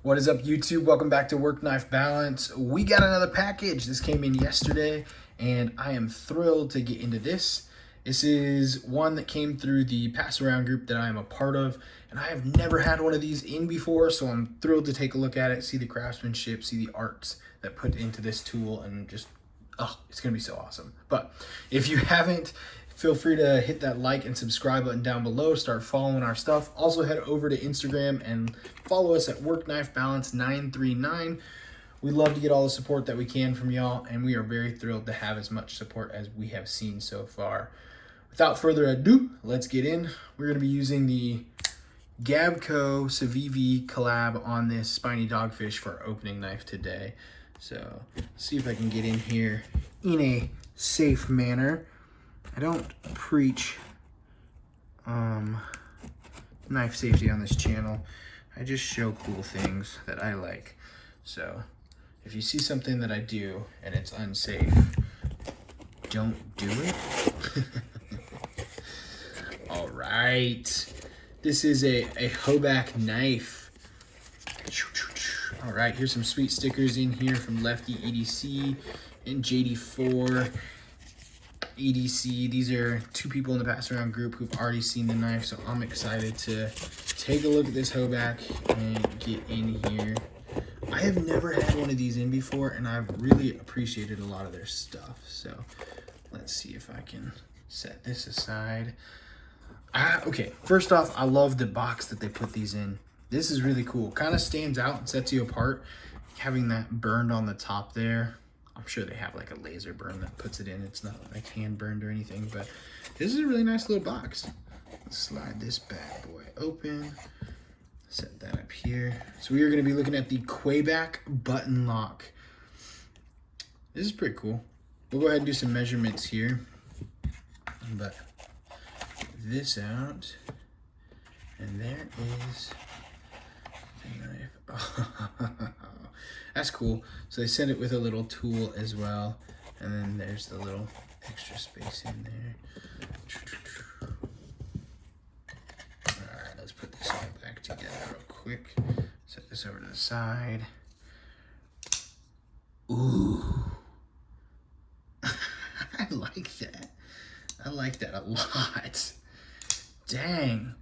What is up, YouTube? Welcome back to Work Knife Balance. We got another package. This came in yesterday, and I am thrilled to get into this. This is one that came through the pass around group that I am a part of, and I have never had one of these in before, so I'm thrilled to take a look at it, see the craftsmanship, see the arts that put into this tool, and just, oh, it's gonna be so awesome. But if you haven't, feel free to hit that like and subscribe button down below. Start following our stuff. Also head over to Instagram and follow us at Work Knife Balance 939. We love to get all the support that we can from y'all, and we are very thrilled to have as much support as we have seen so far. Without further ado, let's get in. We're going to be using the Gabco Civivi collab on this spiny dogfish for our opening knife today. So let's see if I can get in here in a safe manner. I don't preach knife safety on this channel. I just show cool things that I like. So if you see something that I do and it's unsafe, don't do it. All right. This is a Hoback knife. All right, here's some sweet stickers in here from Lefty EDC and JD4 EDC. These are two people in the pass around group who've already seen the knife, so I'm excited to take a look at this Hoback and get in here. I have never had one of these in before, and I've really appreciated a lot of their stuff. So let's see if I can set this aside. Okay, first off, I love the box that they put these in. This is really cool. Kind of stands out and sets you apart. Having that burned on the top there. I'm sure they have like a laser burn that puts it in. It's not like hand burned or anything, but this is a really nice little box. Let's slide this bad boy open. Set that up here. So we are going to be looking at the Kwaiback Button lock. This is pretty cool. We'll go ahead and do some measurements here. But this out, and there is the knife. Oh, that's cool. So they send it with a little tool as well, and then there's the little extra space in there. All right, let's put this all back together real quick. Set this over to the side. Ooh, I like that. I like that a lot. Dang.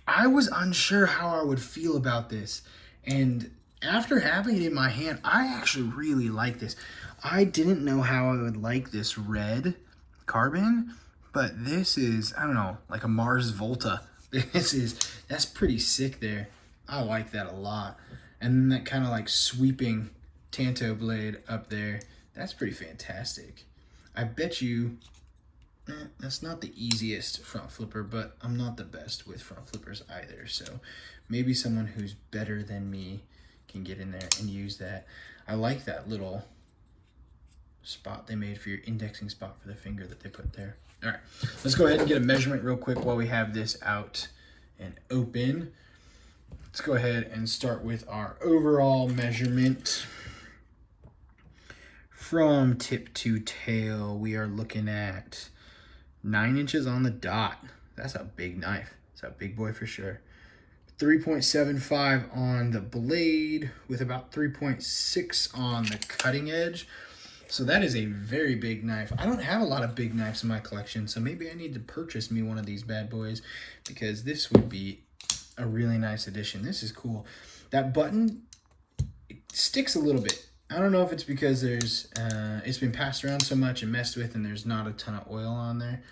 I was unsure how I would feel about this, and after having it in my hand, I actually really like this. I didn't know how I would like this red carbon, but this is, I don't know, like a Mars Volta. That's pretty sick there. I like that a lot. And then that kind of like sweeping Tanto blade up there, that's pretty fantastic. I bet you that's not the easiest front flipper, but I'm not the best with front flippers either. So maybe someone who's better than me can get in there and use that. I like that little spot they made for your indexing spot for the finger that they put there. All right, let's go ahead and get a measurement real quick while we have this out and open. Let's go ahead and start with our overall measurement. From tip to tail, we are looking at 9 inches on the dot. That's a big knife. It's a big boy for sure. 3.75 on the blade with about 3.6 on the cutting edge. So that is a very big knife. I don't have a lot of big knives in my collection, so maybe I need to purchase me one of these bad boys because this would be a really nice addition. This is cool. That button, it sticks a little bit. I don't know if it's because there's it's been passed around so much and messed with, and there's not a ton of oil on there.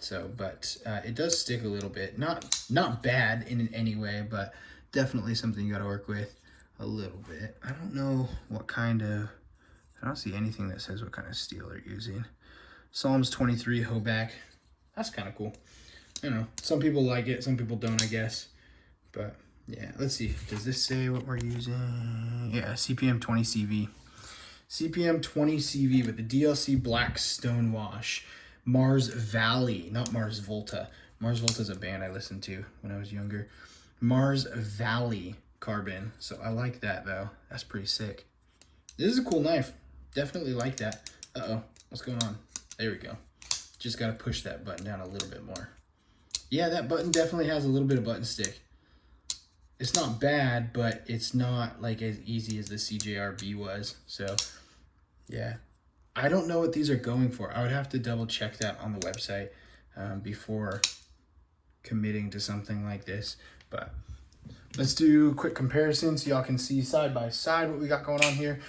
So, but it does stick a little bit. Not bad in any way, but definitely something you got to work with a little bit. I don't know what kind of. I don't see anything that says what kind of steel they're using. Psalms 23 Hoback. That's kind of cool. I don't know. Some people like it, some people don't, I guess. But yeah, let's see. Does this say what we're using? Yeah, CPM 20 CV. CPM 20 CV with the DLC Black Stonewash. Mars Valley, not Mars Volta. Mars Volta is a band I listened to when I was younger. Mars Valley carbon. So I like that though. That's pretty sick. This is a cool knife. Definitely like that. Uh-oh, what's going on? There we go. Just got to push that button down a little bit more. Yeah, that button definitely has a little bit of button stick. it's not bad, but it's not like as easy as the CJRB was. So yeah, I don't know what these are going for. I would have to double check that on the website before committing to something like this. But let's do a quick comparison so y'all can see side by side what we got going on here.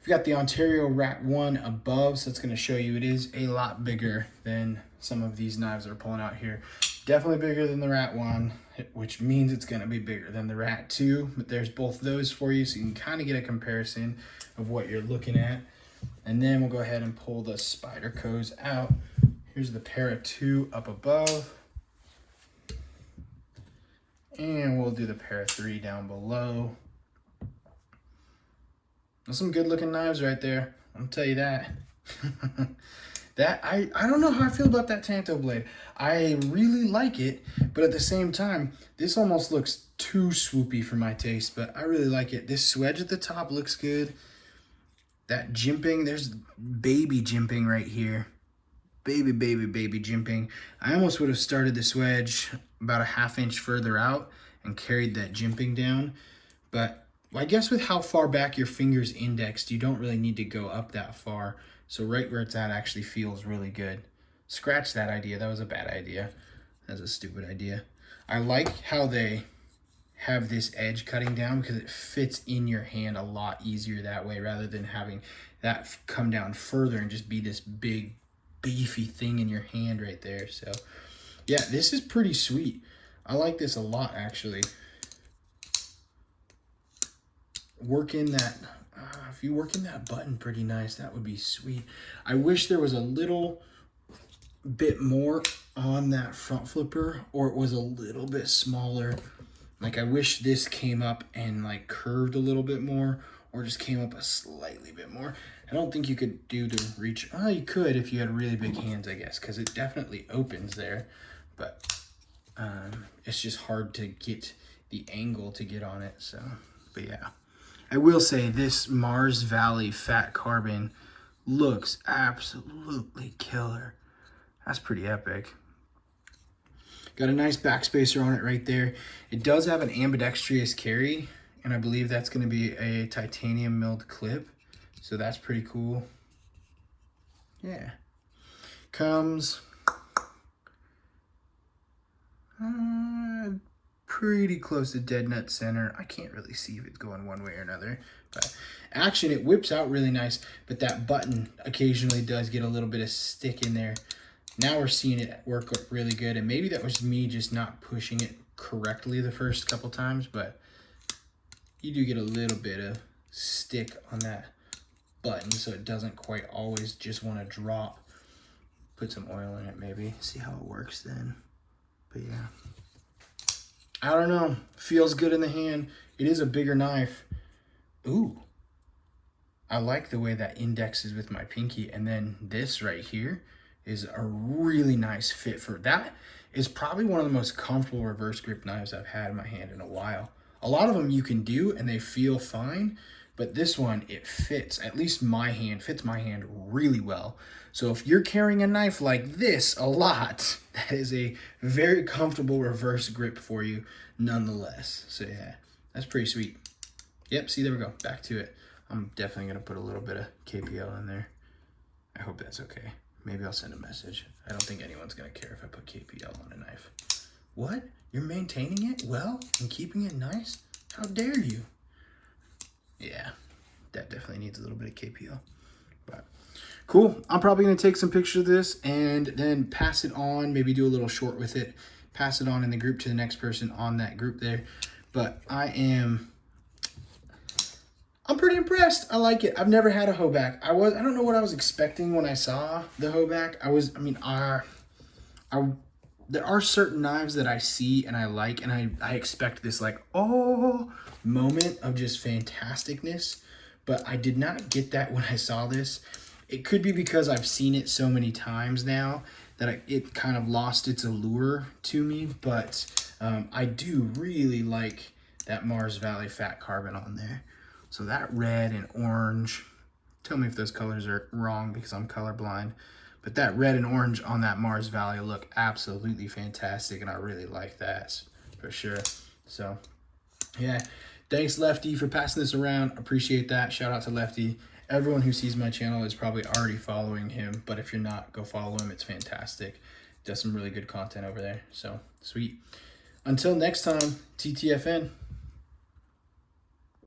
We've got the Ontario Rat 1 above, so it's going to show you it is a lot bigger than some of these knives that are pulling out here. Definitely bigger than the Rat 1, which means it's going to be bigger than the Rat 2. But there's both those for you, so you can kind of get a comparison of what you're looking at. And then we'll go ahead and pull the Spydercos out. Here's the Para 2 up above. And we'll do the Para 3 down below. There's some good looking knives right there. I'll tell you that. I don't know how I feel about that Tanto blade. I really like it, but at the same time, this almost looks too swoopy for my taste, but I really like it. This swedge at the top looks good. That jimping, there's baby jimping right here. Baby jimping. I almost would have started the swedge about a ½ inch further out and carried that jimping down, but I guess with how far back your finger's indexed, you don't really need to go up that far. So right where it's at actually feels really good. Scratch that idea. That was a bad idea. That was a stupid idea. I like how they have this edge cutting down because it fits in your hand a lot easier that way rather than having that come down further and just be this big beefy thing in your hand right there. So yeah, this is pretty sweet. I like this a lot actually. Working that, if you work in that button pretty nice, that would be sweet. I wish there was a little bit more on that front flipper, or it was a little bit smaller. Like I wish this came up and like curved a little bit more, or just came up a slightly bit more. I don't think you could do the reach. Oh, you could if you had really big hands, I guess, because it definitely opens there. But it's just hard to get the angle to get on it. So, but yeah. I will say this Mars Valley Fat Carbon looks absolutely killer. That's pretty epic. Got a nice backspacer on it right there. It does have an ambidextrous carry, and I believe that's going to be a titanium milled clip. So that's pretty cool. Yeah. Comes pretty close to dead nut center. I can't really see if it's going one way or another, but action, it whips out really nice, but that button occasionally does get a little bit of stick in there. Now we're seeing it work really good, and maybe that was me just not pushing it correctly the first couple times, but you do get a little bit of stick on that button, so it doesn't quite always just want to drop. Put some oil in it maybe, see how it works then. But yeah, I don't know, feels good in the hand. It is a bigger knife. Ooh, I like the way that indexes with my pinky, and then this right here is a really nice fit for that. Is probably one of the most comfortable reverse grip knives I've had in my hand in a while. A lot of them you can do and they feel fine, but this one, it fits, at least my hand, fits my hand really well. So if you're carrying a knife like this a lot, that is a very comfortable reverse grip for you nonetheless. So yeah, that's pretty sweet. Yep, see, there we go, back to it. I'm definitely gonna put a little bit of KPL in there. I hope that's okay. Maybe I'll send a message. I don't think anyone's gonna care if I put KPL on a knife. What? You're maintaining it well and keeping it nice? How dare you? Yeah, that definitely needs a little bit of KPL. But cool. I'm probably gonna take some pictures of this and then pass it on, maybe do a little short with it, pass it on in the group to the next person on that group there. But I'm pretty impressed. I like it. I've never had a Hoback. I don't know what I was expecting when I saw the Hoback. There are certain knives that I see and I like, and I expect this like, oh, moment of just fantasticness, but I did not get that when I saw this. It could be because I've seen it so many times now that it kind of lost its allure to me, but I do really like that Mars Valley Fat Carbon on there. So that red and orange, tell me if those colors are wrong because I'm colorblind, but that red and orange on that Mars Valley look absolutely fantastic, and I really like that for sure. So Yeah. Thanks, Lefty, for passing this around. Appreciate that. Shout out to Lefty. Everyone who sees my channel is probably already following him, but if you're not, go follow him. It's fantastic. Does some really good content over there. So, sweet. Until next time, TTFN.